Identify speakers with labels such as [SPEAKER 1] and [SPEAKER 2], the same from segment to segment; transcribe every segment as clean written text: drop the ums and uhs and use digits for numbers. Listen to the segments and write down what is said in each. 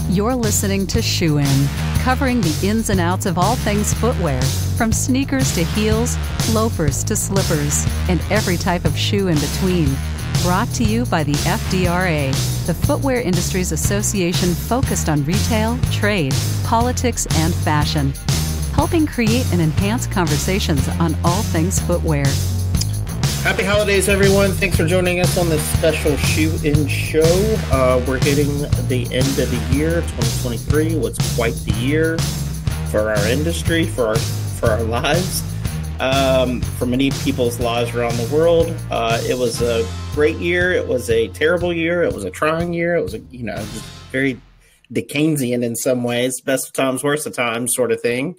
[SPEAKER 1] You're listening to Shoe-In, covering the ins and outs of all things footwear, from sneakers to heels, loafers to slippers, and every type of shoe in between. Brought to you by the FDRA, the Footwear Industries Association focused on retail, trade, politics, and fashion, helping create and enhance conversations on all things footwear.
[SPEAKER 2] Happy holidays, everyone. Thanks for joining us on this special Shoe-In show. We're hitting the end of the year. 2023 was quite the year for our industry, for our lives, for many people's lives around the world. It was a great year. It was a terrible year. It was a trying year. It was just very Dickensian in some ways, best of times, worst of times sort of thing.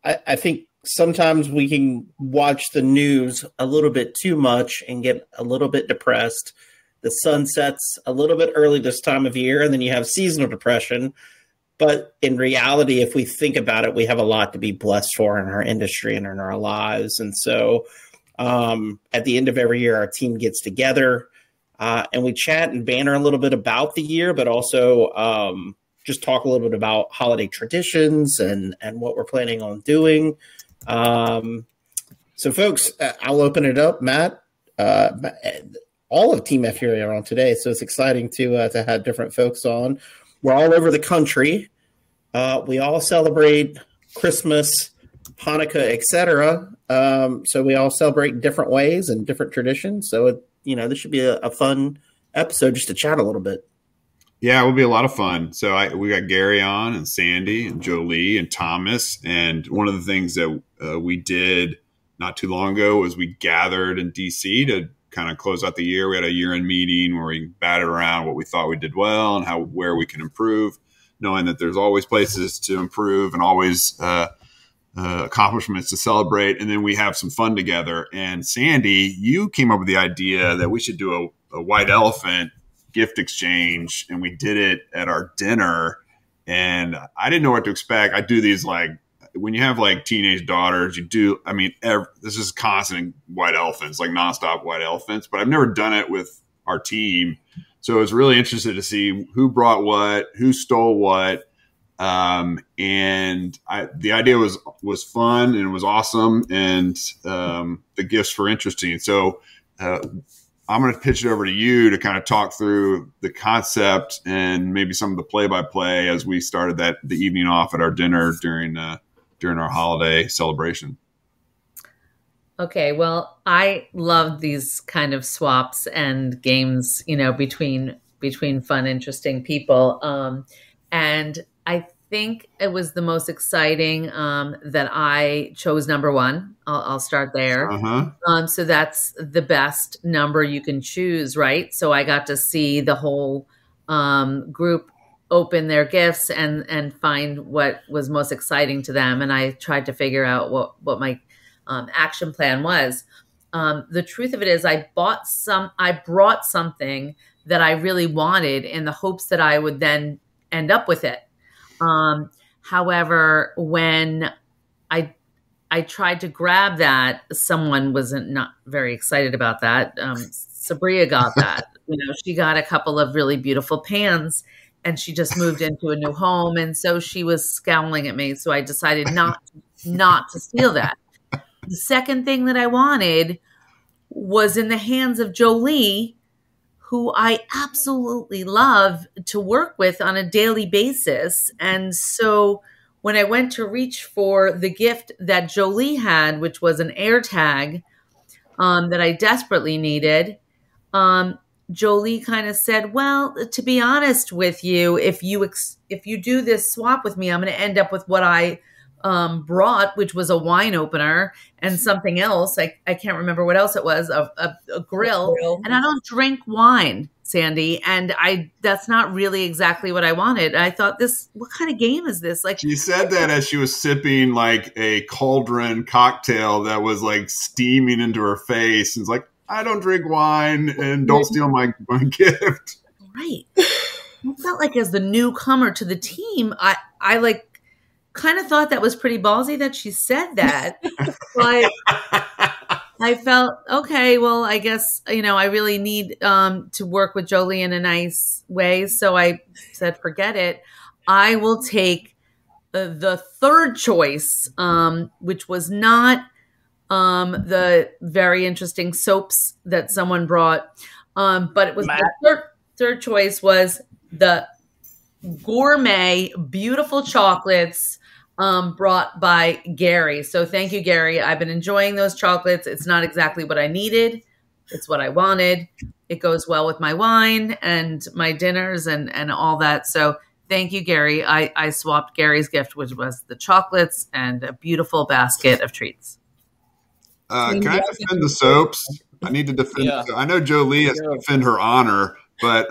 [SPEAKER 2] I think sometimes we can watch the news a little bit too much and get a little bit depressed. The sun sets a little bit early this time of year, and then you have seasonal depression. But in reality, if we think about it, we have a lot to be blessed for in our industry and in our lives. And so at the end of every year, our team gets together and we chat and banter a little bit about the year, but also just talk a little bit about holiday traditions and what we're planning on doing. So, folks, I'll open it up. Matt, all of Team FDRA are on today, so it's exciting to have different folks on. We're all over the country. We all celebrate Christmas, Hanukkah, etc. So we all celebrate in different ways and different traditions. So, this should be a fun episode just to chat a little bit.
[SPEAKER 3] Yeah, it will be a lot of fun. So we got Gary on and Sandy and Jolie and Thomas. And one of the things that we did not too long ago was we gathered in D.C. to kind of close out the year. We had a year-end meeting where we batted around what we thought we did well and where we can improve, knowing that there's always places to improve and always accomplishments to celebrate. And then we have some fun together. And Sandy, you came up with the idea that we should do a white elephant gift exchange, and we did it at our dinner, and I didn't know what to expect. I do these when you have teenage daughters, this is constant white elephants, nonstop white elephants, but I've never done it with our team. So I was really interested to see who brought what, who stole what. And the idea was fun and it was awesome. And the gifts were interesting. So, I'm going to pitch it over to you to kind of talk through the concept and maybe some of the play-by-play as we started the evening off at our dinner during our holiday celebration.
[SPEAKER 4] Okay, well, I love these kind of swaps and games, between fun, interesting people. And I think it was the most exciting that I chose number one. I'll start there.
[SPEAKER 3] Uh-huh.
[SPEAKER 4] So that's the best number you can choose, right? So I got to see the whole group open their gifts and find what was most exciting to them. And I tried to figure out what my action plan was. The truth of it is I brought something that I really wanted in the hopes that I would then end up with it. However, when I tried to grab that, someone not very excited about that. Sabria got that. She got a couple of really beautiful pans, and she just moved into a new home, and so she was scowling at me. So I decided not to steal that. The second thing that I wanted was in the hands of Jolie, who I absolutely love to work with on a daily basis. And so when I went to reach for the gift that Jolie had, which was an air tag that I desperately needed, Jolie kind of said, well, to be honest with you, if you do this swap with me, I'm going to end up with what I brought, which was a wine opener and something else. I can't remember what else it was, a grill. And I don't drink wine, Sandy. And that's not really exactly what I wanted. I thought, what kind of game is this?
[SPEAKER 3] She said that as she was sipping a cauldron cocktail that was steaming into her face. And it's I don't drink wine and don't steal my gift.
[SPEAKER 4] Right. I felt as the newcomer to the team, I kind of thought that was pretty ballsy that she said that. I felt, okay, well, I guess, I really need to work with Jolie in a nice way. So I said, forget it. I will take the third choice, which was not the very interesting soaps that someone brought. But it was the third choice was the gourmet, beautiful chocolates brought by Gary. So thank you, Gary. I've been enjoying those chocolates. It's not exactly what I needed. It's what I wanted. It goes well with my wine and my dinners and all that. So thank you, Gary. I swapped Gary's gift, which was the chocolates and a beautiful basket of treats.
[SPEAKER 3] Can I defend the soaps? I need to defend.
[SPEAKER 2] Yeah.
[SPEAKER 3] I know Jolie has to defend her honor, but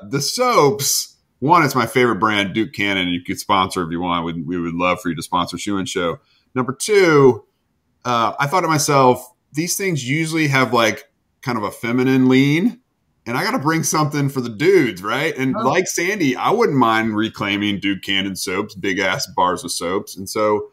[SPEAKER 3] the soaps. One, it's my favorite brand, Duke Cannon. You could sponsor if you want. We would love for you to sponsor Shoe and Show. Number two, I thought to myself, these things usually have like kind of a feminine lean, and I got to bring something for the dudes, right? And like Sandy, I wouldn't mind reclaiming Duke Cannon soaps, big ass bars of soaps, and so.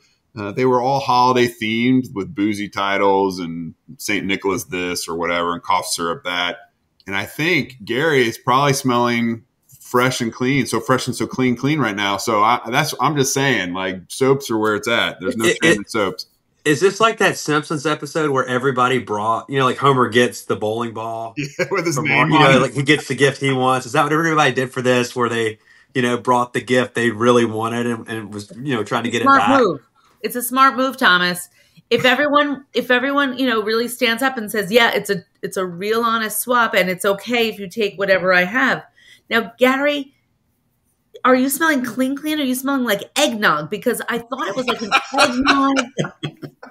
[SPEAKER 3] They were all holiday themed with boozy titles and St. Nicholas this or whatever and cough syrup that. And I think Gary is probably smelling fresh and clean, so fresh and so clean right now. So I'm just saying, like, soaps are where it's at. There's no shame in soaps.
[SPEAKER 5] Is this like that Simpsons episode where everybody brought, like Homer gets the bowling ball
[SPEAKER 3] with his name
[SPEAKER 5] on it, like he gets the gift he wants? Is that what everybody did for this? Where they, brought the gift they really wanted and was, trying to get it back?
[SPEAKER 4] Move. It's a smart move, Thomas. If everyone, really stands up and says, yeah, it's a real honest swap and it's okay if you take whatever I have. Now, Gary, are you smelling clean? Or are you smelling like eggnog? Because I thought it was like an eggnog.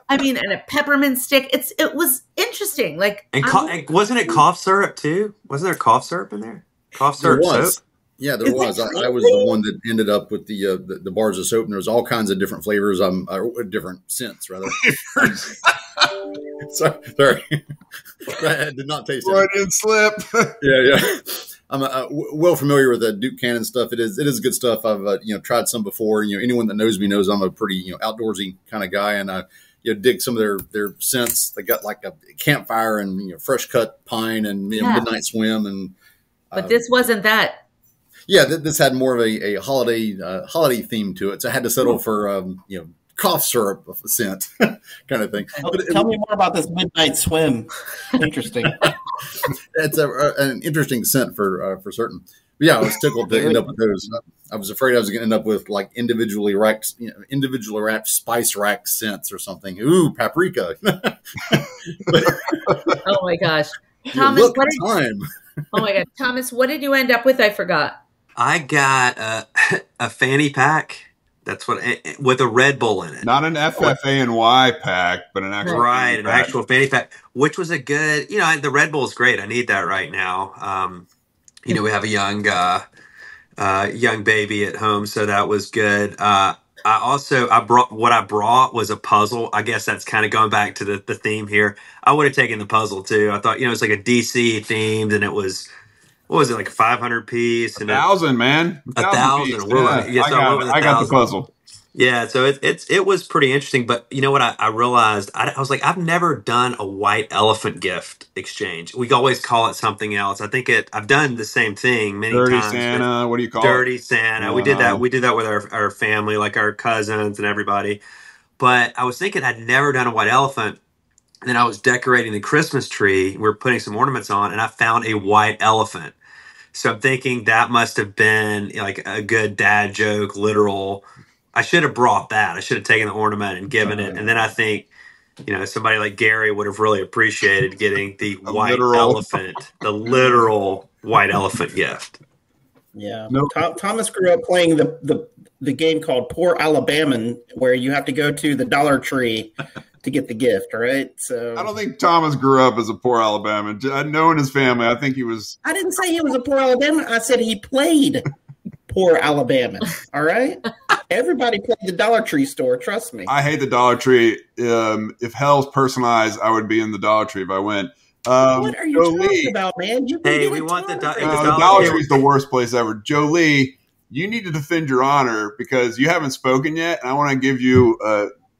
[SPEAKER 4] And a peppermint stick. It was interesting. Like,
[SPEAKER 5] and wasn't it cough syrup too? Wasn't there cough syrup in there? Cough syrup soap?
[SPEAKER 6] Yeah, there was. I was the one that ended up with the bars of soap, and there was all kinds of different flavors. Different scents, rather. Sorry, I did not taste it.
[SPEAKER 3] Freudian slip.
[SPEAKER 6] Yeah. I'm well familiar with the Duke Cannon stuff. It is good stuff. I've tried some before. Anyone that knows me knows I'm a pretty outdoorsy kind of guy, and I dig some of their scents. They got like a campfire and fresh cut pine and midnight swim and.
[SPEAKER 4] But this wasn't that.
[SPEAKER 6] Yeah, this had more of a holiday theme to it, so I had to settle for cough syrup scent kind of thing.
[SPEAKER 2] Tell me more about this midnight swim. Interesting.
[SPEAKER 6] It's an interesting scent for certain. But yeah, I was tickled to end up with those. I was afraid I was going to end up with like individually wrapped spice rack scents or something. Ooh, paprika.
[SPEAKER 4] Oh my gosh, Thomas!
[SPEAKER 6] Oh
[SPEAKER 4] my God, Thomas! What did you end up with? I forgot.
[SPEAKER 5] I got a fanny pack. That's what with a Red Bull in it.
[SPEAKER 3] Not an FFA&Y pack, but an actual
[SPEAKER 5] actual fanny pack, which was a good. The Red Bull is great. I need that right now. We have a young baby at home, so that was good. I brought was a puzzle. I guess that's kind of going back to the theme here. I would have taken the puzzle too. I thought it's like a DC themed, and it was. What was it, like a 500 piece?
[SPEAKER 3] 1,000, man.
[SPEAKER 5] 1,000.
[SPEAKER 3] I got the puzzle.
[SPEAKER 5] Yeah, so it was pretty interesting. But you know what I realized? I was like, I've never done a white elephant gift exchange. We always call it something else. I think I've done the same thing many times.
[SPEAKER 3] Dirty Santa. What do you call it?
[SPEAKER 5] Dirty Santa. We did that. We did that with our family, like our cousins and everybody. But I was thinking I'd never done a white elephant. And then I was decorating the Christmas tree. We were putting some ornaments on, and I found a white elephant. So I'm thinking that must have been like a good dad joke, literal. I should have brought that. I should have taken the ornament and given it. And then I think, somebody like Gary would have really appreciated getting the white elephant, the literal white elephant gift.
[SPEAKER 2] Yeah. Nope. Thomas grew up playing the game called Poor Alabaman, where you have to go to the Dollar Tree to get the gift, right? So
[SPEAKER 3] I don't think Thomas grew up as a poor Alabaman. Knowing his family, I think he was.
[SPEAKER 2] I didn't say he was a poor Alabaman. I said he played poor Alabaman. All right? Everybody played the Dollar Tree store. Trust me.
[SPEAKER 3] I hate the Dollar Tree. If hell's personalized, I would be in the Dollar Tree if I went.
[SPEAKER 2] What are you talking about, man?
[SPEAKER 5] We want the
[SPEAKER 3] Dollar Tree is the worst place ever. Jolie, you need to defend your honor because you haven't spoken yet, and I want to give you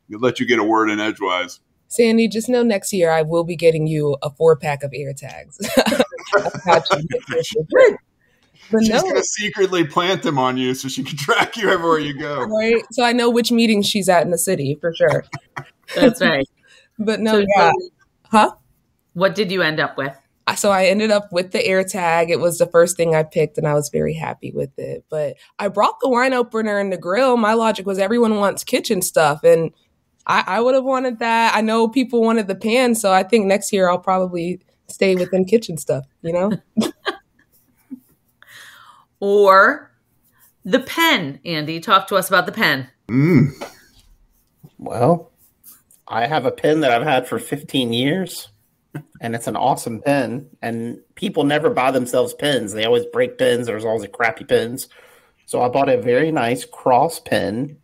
[SPEAKER 3] let you get a word in edgewise.
[SPEAKER 7] Sandy, just know next year I will be getting you a 4-pack of ear tags. But
[SPEAKER 3] She's
[SPEAKER 7] no,
[SPEAKER 3] going to secretly plant them on you so she can track you everywhere you go.
[SPEAKER 7] right? So I know which meeting she's at in the city for sure.
[SPEAKER 4] That's right.
[SPEAKER 7] But no,
[SPEAKER 4] So,
[SPEAKER 7] yeah. Huh?
[SPEAKER 4] What did you end up with?
[SPEAKER 7] So I ended up with the air tag. It was the first thing I picked and I was very happy with it. But I brought the wine opener and the grill. My logic was everyone wants kitchen stuff. And I would have wanted that. I know people wanted the pan. So I think next year I'll probably stay within kitchen stuff, you know?
[SPEAKER 4] Or the pen, Andy. Talk to us about the pen.
[SPEAKER 2] Well, I have a pen that I've had for 15 years, and it's an awesome pen. And people never buy themselves pens. They always break pens. There's always crappy pens. So I bought a very nice cross pen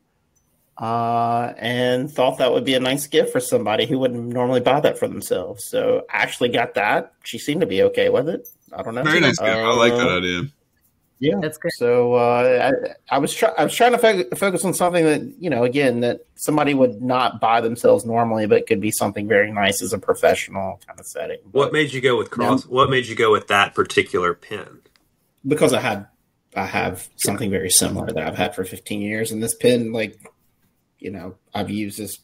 [SPEAKER 2] and thought that would be a nice gift for somebody who wouldn't normally buy that for themselves. So Ashley got that. She seemed to be okay with it. I don't know.
[SPEAKER 3] Very nice gift. I like that idea.
[SPEAKER 2] Yeah,
[SPEAKER 4] That's good.
[SPEAKER 2] So I was trying to focus on something that, you know, again, that somebody would not buy themselves normally, but could be something very nice as a professional kind of setting.
[SPEAKER 5] What made you go with cross?
[SPEAKER 2] Yeah.
[SPEAKER 5] What made you go with that particular pen?
[SPEAKER 2] Because I have something very similar that I've had for 15 years, and this pen, like, you know, I've used this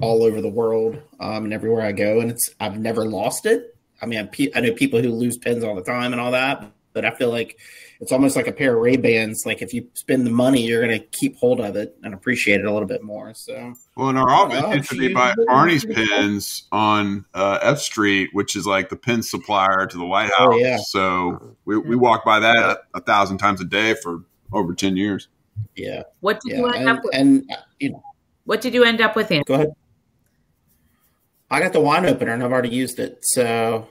[SPEAKER 2] all over the world and everywhere I go, and I've never lost it. I mean, I know people who lose pens all the time and all that, but I feel like it's almost like a pair of Ray-Bans. Like if you spend the money, you're going to keep hold of it and appreciate it a little bit more. So,
[SPEAKER 3] well, in our office used to be by Barney's Pens on F Street, which is like the pen supplier to the White House.
[SPEAKER 2] Oh, yeah.
[SPEAKER 3] So we walk by that 1,000 times a day for over 10 years.
[SPEAKER 2] Yeah.
[SPEAKER 4] What did you end up with?
[SPEAKER 2] And you know,
[SPEAKER 4] What did you end up with, Andy?
[SPEAKER 2] go ahead. I got the wine opener and I've already used it. So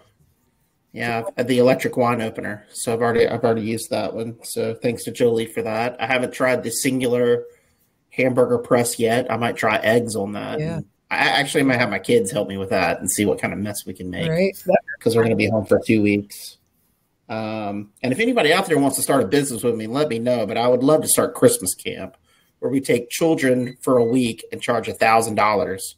[SPEAKER 2] yeah, the electric wine opener. So I've already used that one. So thanks to Jolie for that. I haven't tried the singular hamburger press yet. I might try eggs on that.
[SPEAKER 7] Yeah.
[SPEAKER 2] I actually might have my kids help me with that and see what kind of mess we can make.
[SPEAKER 7] Right.
[SPEAKER 2] Because we're going to be home for 2 weeks. And if anybody out there wants to start a business with me, let me know. But I would love to start Christmas camp where we take children for a week and charge $1,000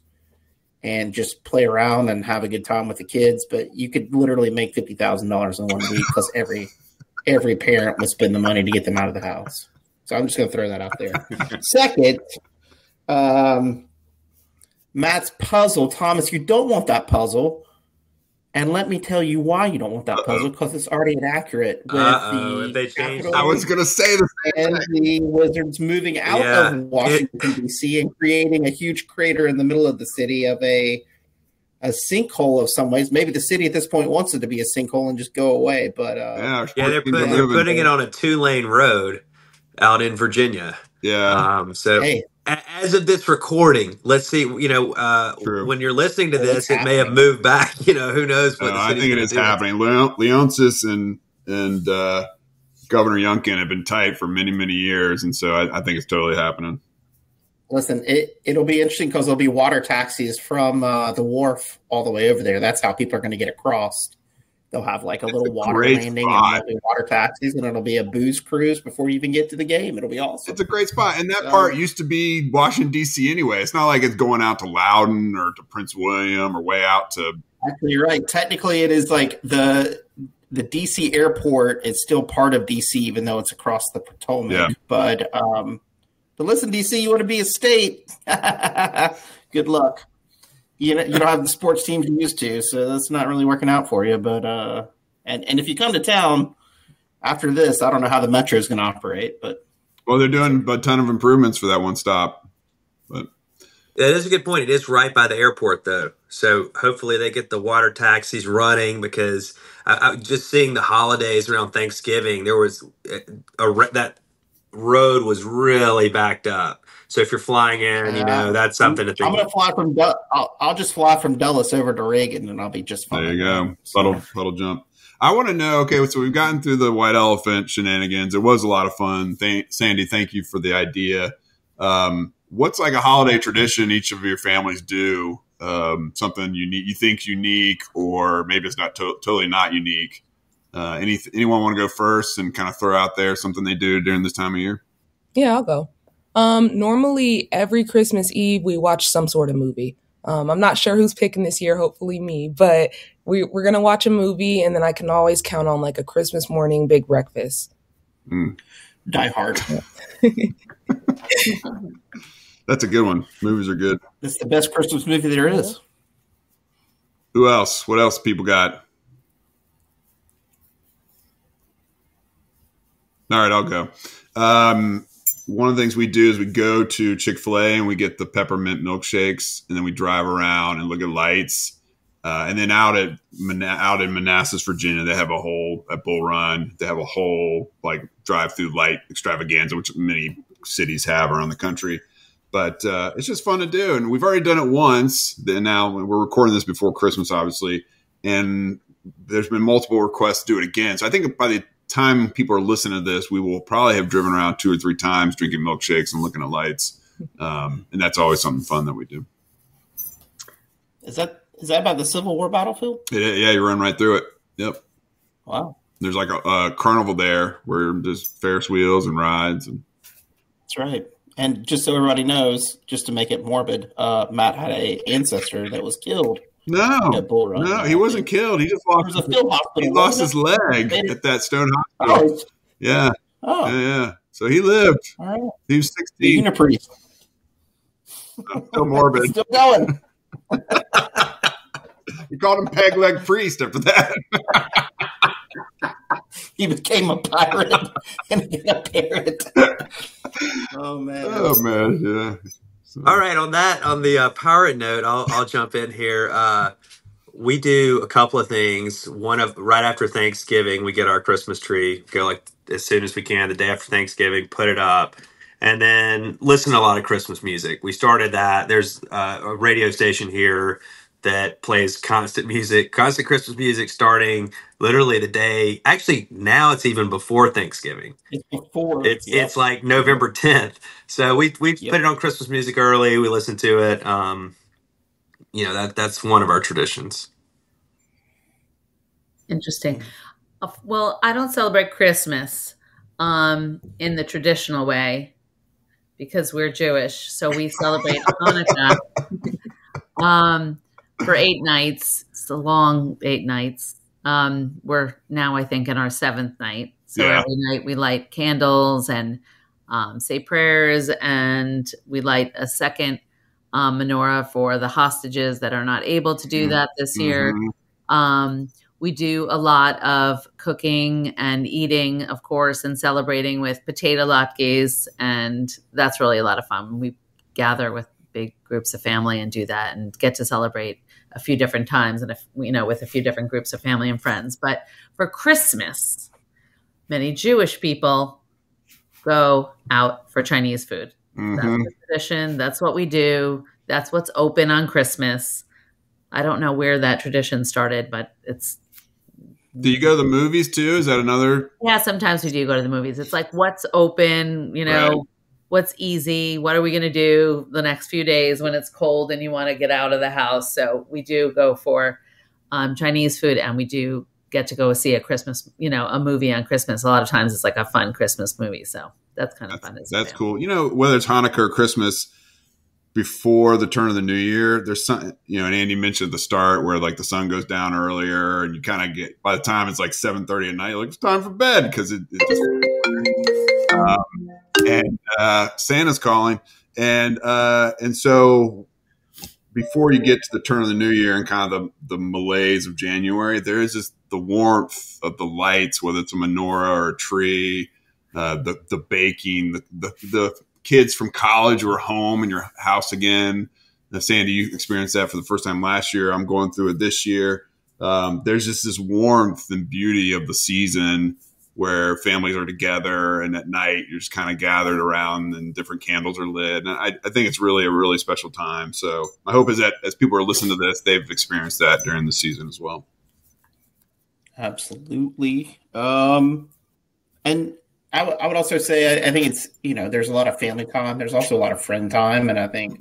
[SPEAKER 2] and just play around and have a good time with the kids. But you could literally make $50,000 in 1 week because every parent would spend the money to get them out of the house. So I'm just going to throw that out there. Second, Matt's puzzle. Thomas, you don't want that puzzle. And let me tell you why you don't want that puzzle, because it's already inaccurate with
[SPEAKER 5] they changed.
[SPEAKER 3] I was going to say the same
[SPEAKER 2] and the Wizards moving out of Washington, D.C. and creating a huge crater in the middle of the city of a sinkhole of some ways. Maybe the city at this point wants it to be a sinkhole and just go away. But
[SPEAKER 5] they're putting it on a 2-lane road out in Virginia.
[SPEAKER 3] Yeah.
[SPEAKER 5] Hey. As of this recording, let's see, when you're listening to this, it may have moved back. Who knows what
[SPEAKER 3] I think it is happening. Leonsis and Governor Youngkin have been tight for many, many years. And so I think it's totally happening.
[SPEAKER 2] Listen, it'll be interesting because there'll be water taxis from the wharf all the way over there. That's how people are going to get across. They'll have like a little water landing and water taxis, and it'll be a booze cruise before you even get to the game. It'll be awesome.
[SPEAKER 3] It's a great spot. And that part used to be Washington, D.C. anyway. It's not like it's going out to Loudoun or to Prince William or way out to. Actually,
[SPEAKER 2] you're right. Technically, it is like the D.C. airport is still part of D.C., even though it's across the Potomac. Yeah. But listen, D.C., you want to be a state. Good luck. You don't have the sports teams you used to, so that's not really working out for you. But and if you come to town after this, I don't know how the metro is going to operate. But
[SPEAKER 3] they're doing a ton of improvements for that one stop. But
[SPEAKER 5] that is a good point. It is right by the airport, though, so hopefully they get the water taxis running. Because I just seeing the holidays around Thanksgiving, there was that road was really backed up. So if you're flying in, that's something to think.
[SPEAKER 2] I'm going to fly from. I'll just fly from Dulles over to Reagan, and I'll be just fine.
[SPEAKER 3] There you go. Subtle jump. I want to know. Okay, so we've gotten through the white elephant shenanigans. It was a lot of fun. Sandy, thank you for the idea. What's like a holiday tradition each of your families do? Something you think unique, or maybe it's not totally not unique. Anyone want to go first and kind of throw out there something they do during this time of year?
[SPEAKER 7] Yeah, I'll go. Normally every Christmas Eve we watch some sort of movie. I'm not sure who's picking this year, hopefully me, but we're going to watch a movie, and then I can always count on like a Christmas morning big breakfast.
[SPEAKER 2] Die Hard.
[SPEAKER 3] That's a good one. Movies are good.
[SPEAKER 2] It's the best Christmas movie there is.
[SPEAKER 3] Who else? What else people got? All right, I'll go. One of the things we do is we go to Chick-fil-A and we get the peppermint milkshakes, and then we drive around and look at lights. And then out in Manassas, Virginia, they have at Bull Run, they have a whole like drive-through light extravaganza, which many cities have around the country. But it's just fun to do, and we've already done it once. And now we're recording this before Christmas, obviously, and there's been multiple requests to do it again. So I think by the time people are listening to this, we will probably have driven around 2 or 3 times drinking milkshakes and looking at lights. And that's always something fun that we do.
[SPEAKER 2] Is that about the Civil War battlefield?
[SPEAKER 3] Yeah, you run right through it. Yep.
[SPEAKER 2] Wow.
[SPEAKER 3] There's like a carnival there where there's Ferris wheels and rides.
[SPEAKER 2] That's right. And just so everybody knows, just to make it morbid, Matt had an ancestor that was killed. At Bull Run.
[SPEAKER 3] No, he wasn't killed. He just lost his leg at that stone hospital. Yeah. Oh. Yeah. So he lived.
[SPEAKER 2] All right.
[SPEAKER 3] He was 16.
[SPEAKER 2] Being a priest.
[SPEAKER 3] Still morbid.
[SPEAKER 2] Still going.
[SPEAKER 3] We called him Peg Leg Priest after that.
[SPEAKER 2] He became a pirate and a parrot. Oh man.
[SPEAKER 3] Yeah. So.
[SPEAKER 5] All right, on the pirate note, I'll jump in here. We do a couple of things. Right after Thanksgiving, we get our Christmas tree, go like as soon as we can, the day after Thanksgiving, put it up, and then listen to a lot of Christmas music. We started that. There's a radio station here that plays constant Christmas music starting literally the day. Actually, now it's even before Thanksgiving.
[SPEAKER 2] It's before.
[SPEAKER 5] It's like November 10th. So we put it on Christmas music early. We listen to it. That's one of our traditions.
[SPEAKER 4] Interesting. Well, I don't celebrate Christmas in the traditional way because we're Jewish. So we celebrate Hanukkah. For 8 nights. It's a long 8 nights. We're now, I think, in our 7th night. So every night we light candles and say prayers, and we light a second menorah for the hostages that are not able to do that this year. We do a lot of cooking and eating, of course, and celebrating with potato latkes, and that's really a lot of fun. We gather with big groups of family and do that and get to celebrate a few different times and with a few different groups of family and friends. But for Christmas, many Jewish people go out for Chinese food. That's the tradition. That's what we do. That's what's open on Christmas. I don't know where that tradition started, but it's.
[SPEAKER 3] Do you go to the movies too? Is that another?
[SPEAKER 4] Yeah, sometimes we do go to the movies. It's like what's open, right. What's easy? What are we going to do the next few days when it's cold and you want to get out of the house? So we do go for Chinese food, and we do get to go see a movie on Christmas. A lot of times it's like a fun Christmas movie. So that's kind of fun.
[SPEAKER 3] That's cool. Whether it's Hanukkah or Christmas, before the turn of the new year, there's some, and Andy mentioned at the start where like the sun goes down earlier and you kind of get, by the time it's like 7:30 at night, you're like, it's time for bed because it just, and Santa's calling. And so before you get to the turn of the new year and kind of the malaise of January, there is just the warmth of the lights, whether it's a menorah or a tree, the baking, the kids from college who are home in your house again. Now, Sandy, you experienced that for the first time last year. I'm going through it this year. There's just this warmth and beauty of the season where families are together, and at night you're just kind of gathered around and different candles are lit. And I think it's really a really special time. So my hope is that as people are listening to this, they've experienced that during the season as well.
[SPEAKER 2] Absolutely. And I would also say, I think it's, there's a lot of family time. There's also a lot of friend time. And I think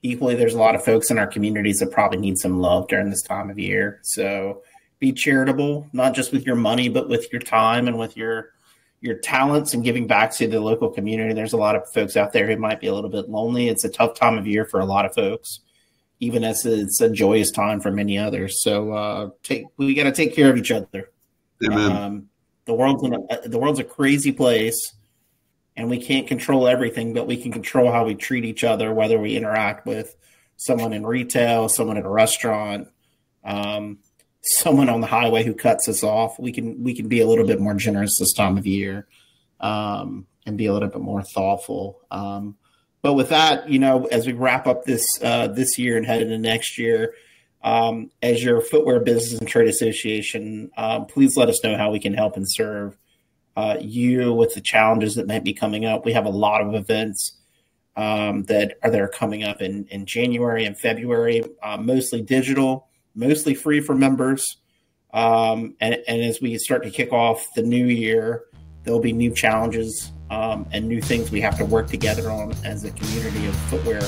[SPEAKER 2] equally, there's a lot of folks in our communities that probably need some love during this time of year. So be charitable, not just with your money, but with your time and with your talents and giving back to the local community. There's a lot of folks out there who might be a little bit lonely. It's a tough time of year for a lot of folks. even as it's a joyous time for many others. So we got to take care of each other.
[SPEAKER 3] Amen.
[SPEAKER 2] The world's a crazy place, and we can't control everything, but we can control how we treat each other, whether we interact with someone in retail, someone in a restaurant, someone on the highway who cuts us off. We can be a little bit more generous this time of year, and be a little bit more thoughtful. But with that, as we wrap up this year and head into next year, as your footwear business and trade association, please let us know how we can help and serve you with the challenges that might be coming up. We have a lot of events that are coming up in January and February, mostly digital, mostly free for members. And as we start to kick off the new year, there'll be new challenges and new things we have to work together on as a community of footwear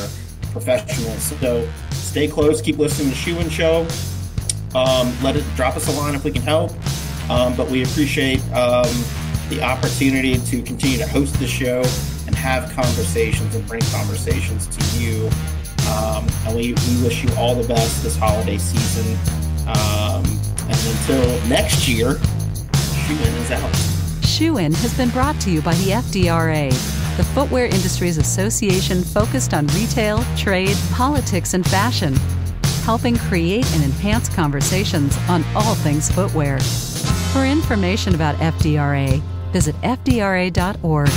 [SPEAKER 2] professionals. So stay close, keep listening to Shoe-In Show. Drop us a line if we can help. But we appreciate the opportunity to continue to host the show and have conversations and bring conversations to you. And we wish you all the best this holiday season. And until next year, Shoe-In is out.
[SPEAKER 1] Shoe-In has been brought to you by the FDRA, the Footwear Industries Association focused on retail, trade, politics, and fashion, helping create and enhance conversations on all things footwear. For information about FDRA, visit fdra.org.